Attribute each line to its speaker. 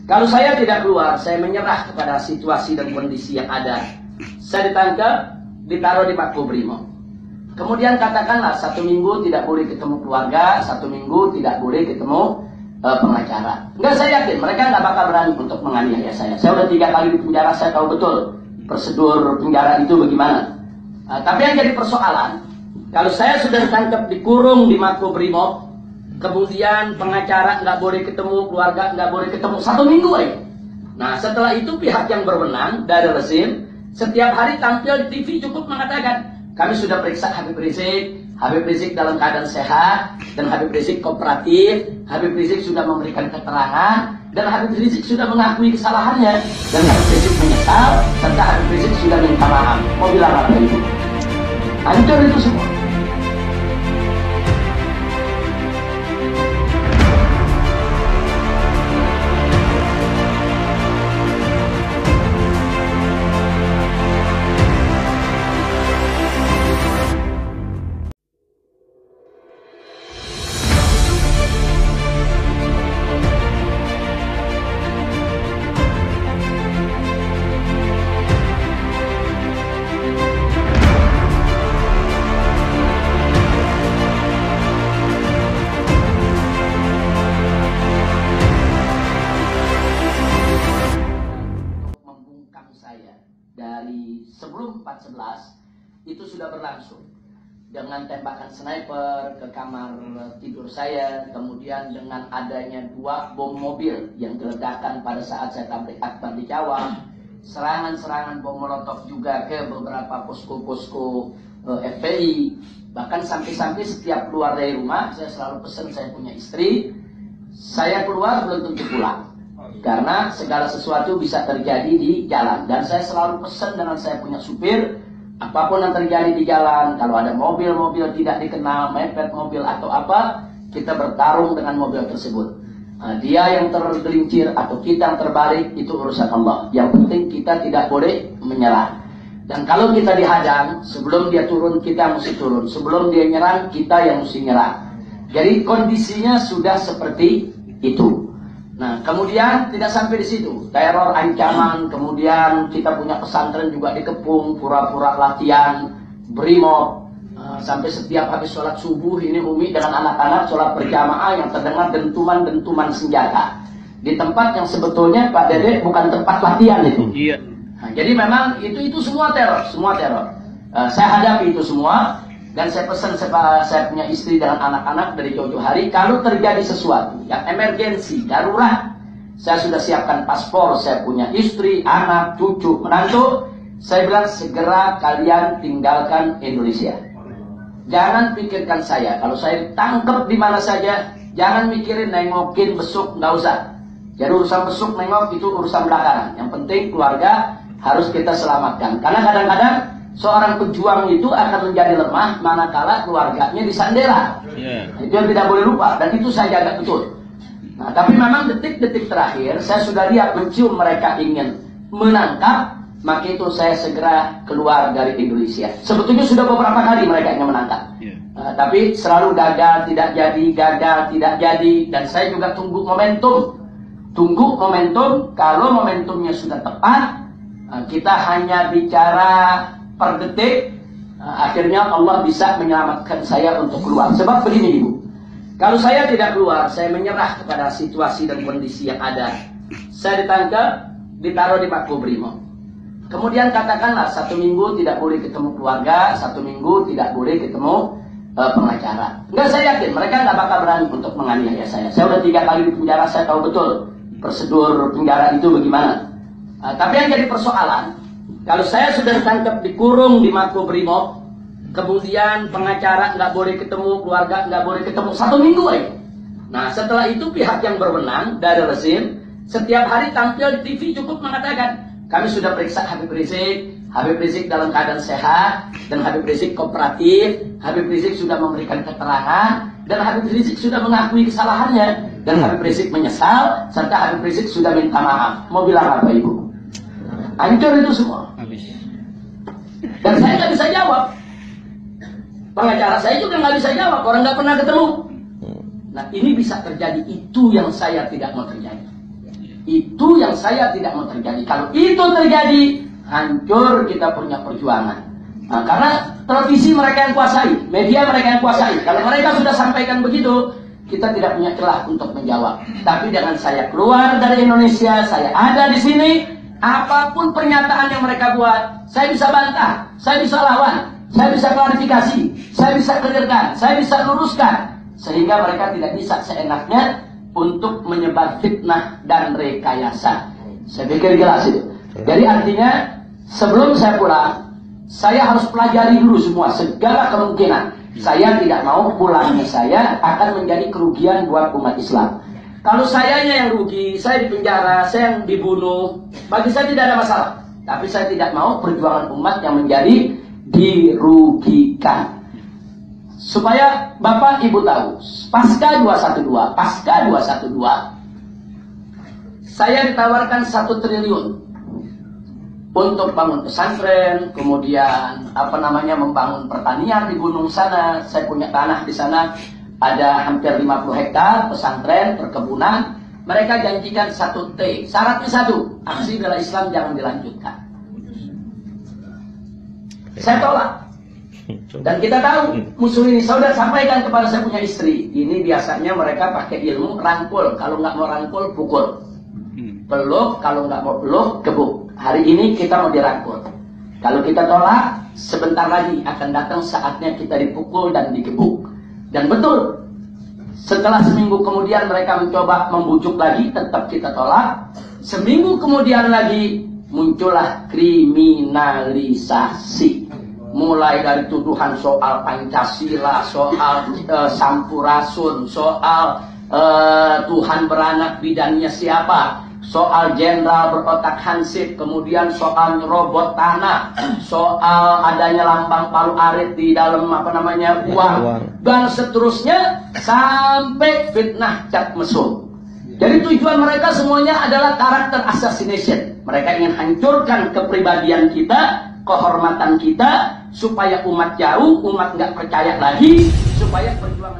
Speaker 1: Kalau saya tidak keluar, saya menyerah kepada situasi dan kondisi yang ada. Saya ditangkap, ditaruh di Makobrimob. Kemudian katakanlah 1 minggu tidak boleh ketemu keluarga, 1 minggu tidak boleh ketemu pengacara. Enggak, saya yakin mereka nggak bakal berani untuk menganiaya saya. Saya udah 3 kali di penjara, saya tahu betul prosedur penjara itu bagaimana. Tapi yang jadi persoalan, kalau saya sudah ditangkap, dikurung di Makobrimob, kemudian pengacara nggak boleh ketemu, keluarga nggak boleh ketemu 1 minggu aja. Nah, setelah itu pihak yang berwenang dari rezim setiap hari tampil di TV cukup mengatakan, kami sudah periksa Habib Rizik dalam keadaan sehat, dan Habib Rizik kooperatif, Habib Rizik sudah memberikan keterangan, dan Habib Rizik sudah mengakui kesalahannya, dan Habib Rizik menyesal, serta Habib Rizik sudah minta maaf. Mau bilang apa itu? Hancur itu semua. Dari sebelum 4/11 itu sudah berlangsung dengan tembakan sniper ke kamar tidur saya, kemudian dengan adanya 2 bom mobil yang diledakkan pada saat saya tabligh akbar di Jawa, serangan-serangan bom molotov juga ke beberapa posko-posko FPI, bahkan sampai-sampai setiap keluar dari rumah saya selalu pesan, saya punya istri, saya keluar belum tentu pulang. Karena segala sesuatu bisa terjadi di jalan. Dan saya selalu pesan dengan saya punya supir, apapun yang terjadi di jalan, kalau ada mobil-mobil tidak dikenal, mepet mobil atau apa, kita bertarung dengan mobil tersebut. Dia yang tergelincir atau kita yang terbalik, itu urusan Allah. Yang penting kita tidak boleh menyerah. Dan kalau kita dihadang, sebelum dia turun, kita mesti turun. Sebelum dia nyerang, kita yang mesti nyerang. Jadi kondisinya sudah seperti itu. Nah, kemudian tidak sampai di situ, teror, ancaman, kemudian kita punya pesantren juga dikepung, pura-pura latihan, brimob, sampai setiap habis sholat subuh ini Umi dengan anak-anak sholat berjamaah yang terdengar dentuman-dentuman senjata di tempat yang sebetulnya Pak Dede bukan tempat latihan itu. Iya. Nah, jadi memang itu semua teror, saya hadapi itu semua. Dan saya pesan, saya punya istri dengan anak-anak dari jauh-jauh hari, kalau terjadi sesuatu yang emergensi, darurat, saya sudah siapkan paspor, saya punya istri, anak, cucu, menantu, saya bilang segera kalian tinggalkan Indonesia. Jangan pikirkan saya, kalau saya ditangkap di mana saja, jangan mikirin nengokin besuk, nggak usah. Jadi urusan besuk, nengok itu urusan belakangan. Yang penting keluarga harus kita selamatkan. Karena kadang-kadang seorang pejuang itu akan menjadi lemah manakala keluarganya disandera. Itu yang tidak boleh lupa, dan itu saya jaga betul. Nah, tapi memang detik-detik terakhir saya sudah lihat mencium mereka ingin menangkap, maka itu saya segera keluar dari Indonesia. Sebetulnya sudah beberapa kali mereka ingin menangkap, tapi selalu gagal, tidak jadi, dan saya juga tunggu momentum. Kalau momentumnya sudah tepat, kita hanya bicara per detik, akhirnya Allah bisa menyelamatkan saya untuk keluar. Sebab begini Ibu, kalau saya tidak keluar, saya menyerah kepada situasi dan kondisi yang ada. Saya ditangkap, ditaruh di Makobrimob. Kemudian katakanlah 1 minggu tidak boleh ketemu keluarga, 1 minggu tidak boleh ketemu pengacara. Enggak, saya yakin mereka nggak bakal berani untuk menganiaya saya. Saya udah 3 kali di penjara, saya tahu betul prosedur penjara itu bagaimana. Tapi yang jadi persoalan, kalau saya sudah ditangkap, dikurung di Makobrimob, kemudian pengacara nggak boleh ketemu, keluarga nggak boleh ketemu 1 minggu aja. Nah, setelah itu pihak yang berwenang dari rezim setiap hari tampil di TV cukup mengatakan, kami sudah periksa Habib Rizik dalam keadaan sehat, dan Habib Rizik kooperatif, Habib Rizik sudah memberikan keterangan, dan Habib Rizik sudah mengakui kesalahannya, dan Habib Rizik menyesal, serta Habib Rizik sudah minta maaf. Mau bilang apa Ibu? Hancur itu semua. Dan saya nggak bisa jawab. Pengacara saya juga nggak bisa jawab. Orang nggak pernah ketemu. Nah, ini bisa terjadi. Itu yang saya tidak mau terjadi. Itu yang saya tidak mau terjadi. Kalau itu terjadi, hancur kita punya perjuangan. Nah, karena televisi mereka yang kuasai, media mereka yang kuasai. Kalau mereka sudah sampaikan begitu, kita tidak punya celah untuk menjawab. Tapi dengan saya keluar dari Indonesia, saya ada di sini, apapun pernyataan yang mereka buat, saya bisa bantah, saya bisa lawan, saya bisa klarifikasi, saya bisa clearkan, saya bisa luruskan. Sehingga mereka tidak bisa seenaknya untuk menyebar fitnah dan rekayasa. Saya pikir jelas itu. Jadi artinya sebelum saya pulang, saya harus pelajari dulu semua segala kemungkinan. Saya tidak mau pulangnya saya akan menjadi kerugian buat umat Islam. Kalau sayanya yang rugi, saya dipenjara, saya yang dibunuh, bagi saya tidak ada masalah. Tapi saya tidak mau perjuangan umat yang menjadi dirugikan. Supaya Bapak Ibu tahu, pasca 212, saya ditawarkan 1 triliun untuk bangun pesantren, kemudian membangun pertanian di gunung sana. Saya punya tanah di sana, ada hampir 50 hektar pesantren, perkebunan. Mereka janjikan 1T, syaratnya 1, aksi bela Islam jangan dilanjutkan. Saya tolak. Dan kita tahu musuh ini, saudara sampaikan kepada saya punya istri, ini biasanya mereka pakai ilmu rangkul, kalau nggak mau rangkul pukul, peluk, kalau nggak mau peluk gebuk. Hari ini kita mau dirangkul, kalau kita tolak sebentar lagi akan datang saatnya kita dipukul dan digebuk. Dan betul, setelah seminggu kemudian mereka mencoba membujuk lagi, tetap kita tolak. Seminggu kemudian lagi muncullah kriminalisasi. Mulai dari tuduhan soal Pancasila, soal Sampurasun, soal Tuhan beranak bidannya siapa, soal jenderal berotak hansip, kemudian soal robot tanah, soal adanya lambang Palu Arit di dalam uang, dan seterusnya sampai fitnah Cat Mesum. Jadi tujuan mereka semuanya adalah karakter assassination. Mereka ingin hancurkan kepribadian kita, kehormatan kita, supaya umat jauh, umat nggak percaya lagi, supaya perjuangan